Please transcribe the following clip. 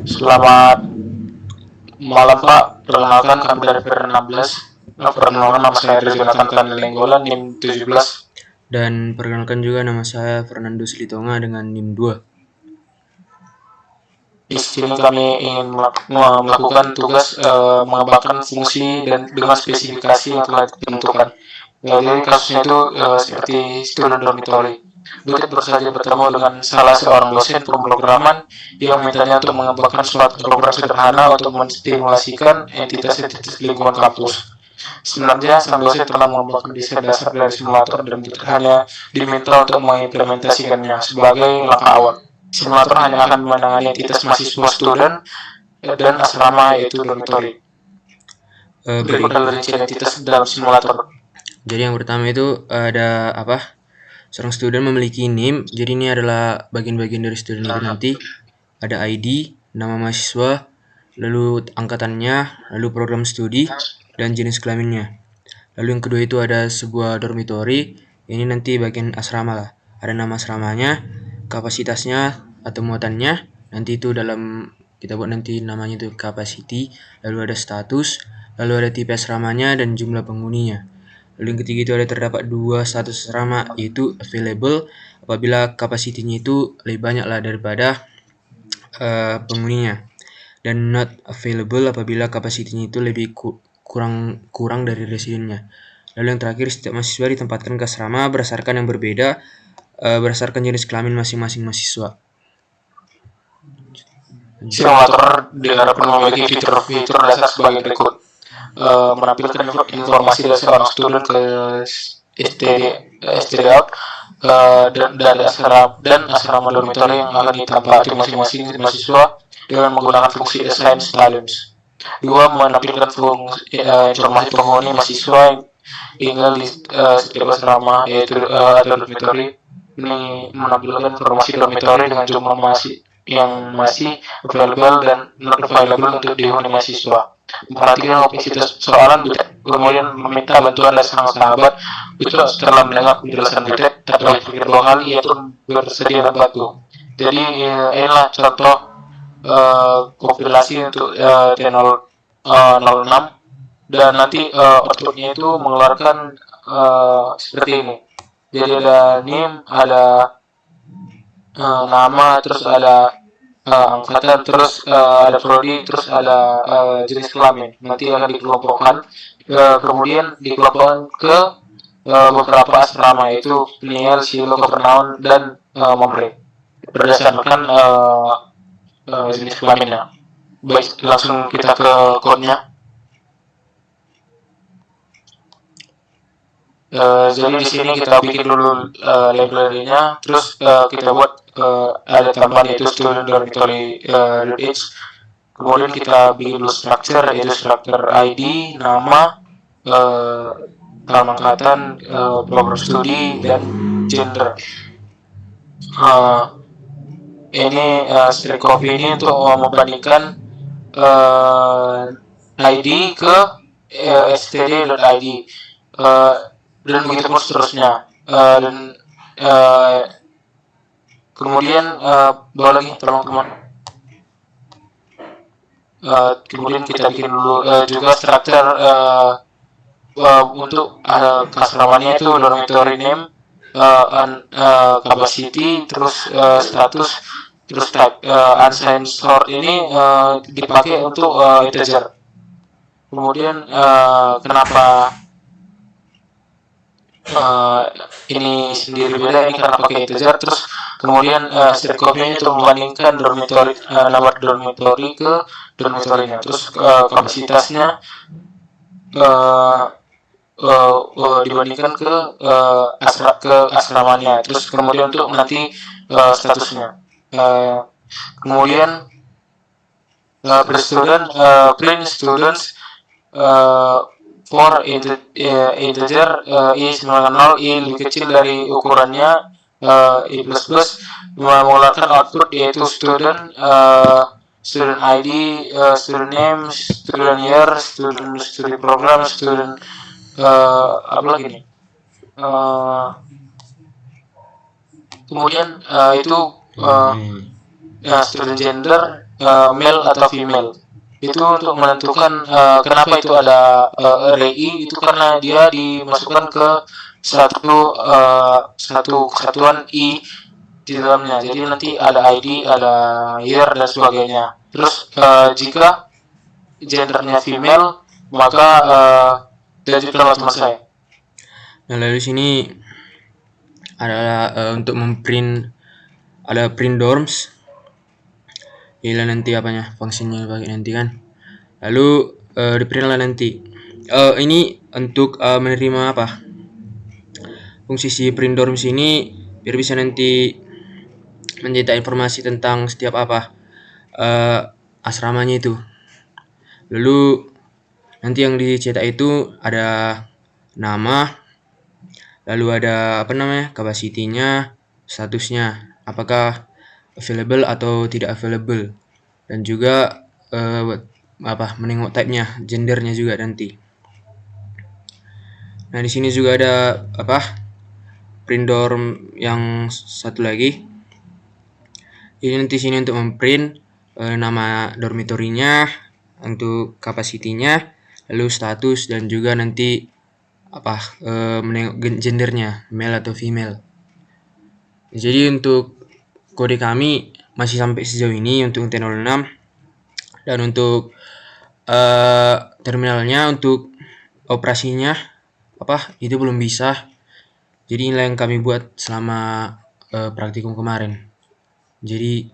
Selamat malam Pak, perkenalkan kami dari PR16. Perkenalkan nama saya Jonathan Tanelenggolan, NIM 17. Dan perkenalkan juga nama saya Fernando Silitonga dengan NIM 2. Di sini kami ingin melakukan tugas mengembangkan fungsi dan dengan spesifikasi yang telah ditentukan. Jadi kasusnya itu seperti student dormitory. Butet baru saja bertemu dengan salah seorang dosen pemrograman yang mintanya untuk mengembangkan suatu program sederhana untuk menstimulasikan entitas-entitas lingkungan kampus. Sebenarnya sang dosen telah mengembangkan desain dasar dari simulator dan Butet hanya diminta untuk mengimplementasikannya sebagai langkah awal. Simulator hanya akan menangani entitas mahasiswa student dan asrama yaitu dormitory. Berikut adalah rincian entitas dalam simulator. Jadi yang pertama itu ada apa? Seorang student memiliki NIM. Jadi ini adalah bagian-bagian dari student itu nanti. Ada ID, nama mahasiswa, lalu angkatannya, lalu program studi, dan jenis kelaminnya. Lalu yang kedua itu ada sebuah dormitory. Ini nanti bagian asrama lah. Ada nama asramanya, kapasitasnya atau muatannya. Nanti itu dalam kita buat nanti namanya itu capacity. Lalu ada status, lalu ada tipe asramanya dan jumlah penghuninya. Lalu yang ketiga itu ada terdapat dua status asrama, yaitu available apabila kapasitinya itu lebih banyak lah daripada penghuninya, dan not available apabila kapasitinya itu lebih kurang dari residennya. Lalu yang terakhir, setiap mahasiswa ditempatkan ke asrama berdasarkan yang berbeda berdasarkan jenis kelamin masing-masing mahasiswa. Simulator diharapkan memiliki fitur-fitur dasar sebagai berikut. Menampilkan informasi dari seorang student ke STD out dan asrama dormitory yang akan ditempati masing-masing mahasiswa dengan menggunakan fungsi assign styles. Dua, menampilkan informasi penghuni mahasiswa yang tinggal di setiap asrama yaitu atau dormitory. Ini menampilkan informasi dormitory dengan jumlah yang masih available dan not available untuk dihuni mahasiswa. Memperhatikan kompleksitas soalan Butet, kemudian meminta bantuan dari sang sahabat. Butet setelah mendengar penjelasan Butet, tak berpikir dua kali, ia pun bersedia membantu. Jadi inilah contoh kompilasi untuk T06 dan nanti outputnya itu mengeluarkan seperti ini. Jadi ada NIM, ada nama, terus ada angkatan, terus ada prodi, terus ada jenis kelamin. Nanti akan dikelompokkan, kemudian dikelompokkan ke beberapa asrama, yaitu Peniel, Silo, Kapernaum, dan Momre berdasarkan jenis kelaminnya. Baik, langsung kita ke code-nya. Jadi di sini kita bikin dulu library-nya, terus kita buat ada tambahan yaitu student dormitory .h. Kemudian kita bikin dulu structure yaitu structure ID, nama, angkatan, program studi, dan gender. Ini string copy ini untuk membandingkan ID ke std.id. Dan begitu pun seterusnya. Dan kemudian bawa lagi teman-teman. Kemudian kita bikin dulu juga structure untuk asramanya itu dormitory name, capacity, terus status, terus type. Unsigned sort ini dipakai untuk integer. Kemudian kenapa ini sendiri beda, ini karena pakai integer. Terus kemudian string copy-nya itu membandingkan dormitory, nomor dormitory ke dormitory-nya. Terus kapasitasnya dibandingkan ke asramanya. Terus kemudian untuk nanti statusnya. Kemudian per student, print students for integer i 0 i lebih kecil dari ukurannya i++ mengeluarkan output yaitu student student ID, student name, student year, student studi program, student apa lagi nih? Kemudian itu student gender, male atau female. Itu untuk menentukan kenapa itu ada RI, itu karena dia dimasukkan ke satu kesatuan I di dalamnya. Jadi nanti ada ID, ada year dan sebagainya. Terus jika gendernya female, maka dilanjutkan oleh teman saya. Nah, lalu sini adalah untuk memprint, ada print dorms. Inilah nanti apanya, fungsinya pakai nanti kan. Lalu di print lah nanti. Ini untuk menerima apa? Fungsi si print dorms ini biar bisa nanti mencetak informasi tentang setiap apa asramanya itu. Lalu nanti yang dicetak itu ada nama, lalu ada apa namanya, capacity-nya, statusnya, apakah available atau tidak available, dan juga menengok type-nya, gendernya juga nanti. Nah, di sini juga ada print dorm yang satu lagi. Jadi nanti sini untuk memprint nama dormitorinya, untuk kapasitinya, lalu status, dan juga nanti menengok gendernya, male atau female. Jadi untuk kode kami masih sampai sejauh ini untuk T06, dan untuk terminalnya, untuk operasinya itu belum bisa. Jadi inilah yang kami buat selama praktikum kemarin. Jadi